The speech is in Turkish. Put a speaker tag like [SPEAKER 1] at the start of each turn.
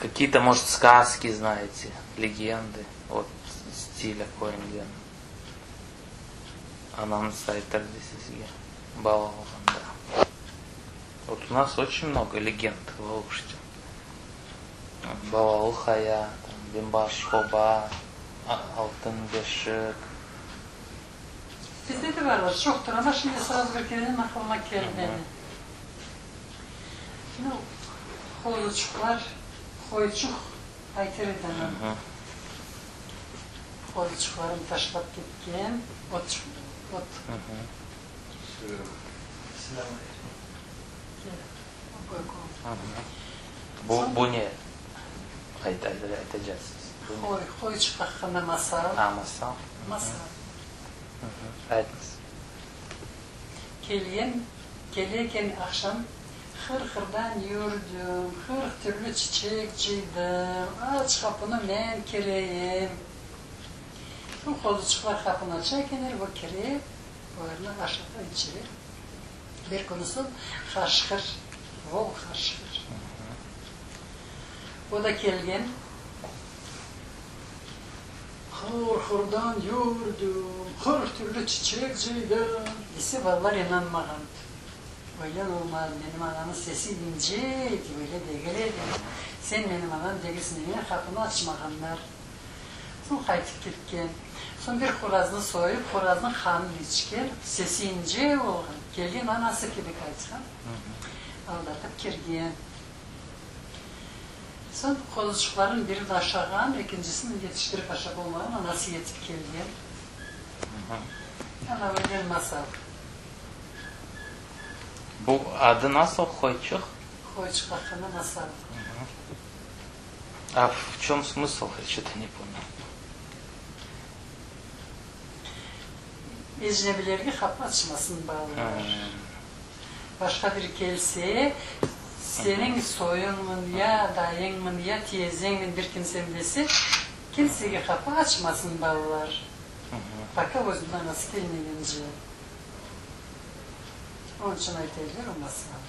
[SPEAKER 1] Какие-то, может, сказки знаете, легенды, вот стиля Коэнген. Анам сайттар десизге. Балалган, да. Вот у нас очень много легенд в Алуште. Балал Хая, Бимбаш Хоба, Алтын Бешик.
[SPEAKER 2] Bizde de var, çoktur ama şimdi sırası bekleyelim, aklıma gelmedi. No, koyucuklar, koyucuk, Aytere'den. Koyucuklarım taşlap gitken, ot.
[SPEAKER 1] Bu ne? Aytacağız.
[SPEAKER 2] Koyucuk hakkında masal.
[SPEAKER 1] Masal.
[SPEAKER 2] Masal.
[SPEAKER 1] Aytınız.
[SPEAKER 2] Gelirken akşam hırdan yürüdüm, türlü çiçek cıydım, aç kapını men kereyim. Bu kozucuklar kapını açarken bu kereye, bu arada aşağıdan içeri. Bir konusu haşkır, vol haşkır. O da gelgen, hırdan yürüdüm, türlü çiçek cıydım. Dese vallahi inanmağım. Öyle olmaz, benim anamın sesi inceydi, öyle degeleydi. Sen benim anam degesin, yine kapını açmağanlar. Son kaytıp gitken, son bir horazını soyup, horazının kanını içken, sesi ince olgun. Gelgen anası gibi kaytıkan, aldatıp kirgen. Son kozucukların birini aşağıdan, ikincisini yetiştirip aşağı olmağın anası yetip gelgen. Ana öyle masal.
[SPEAKER 1] Bu adı nasıl Хойчук?
[SPEAKER 2] Хойчук hakkında masal.
[SPEAKER 1] А в чем смысл? Я что-то не понял.
[SPEAKER 2] Ecnebilerge kapı açmasını bağlılar. Başka bir gelse, senin soyunmun ya dayınmun ya teyzenmin bir kimsen dese, kimseye kapı açmasını bağlılar. Fakat özünden nasıl gelmeyince. Onun için ayetler o masal.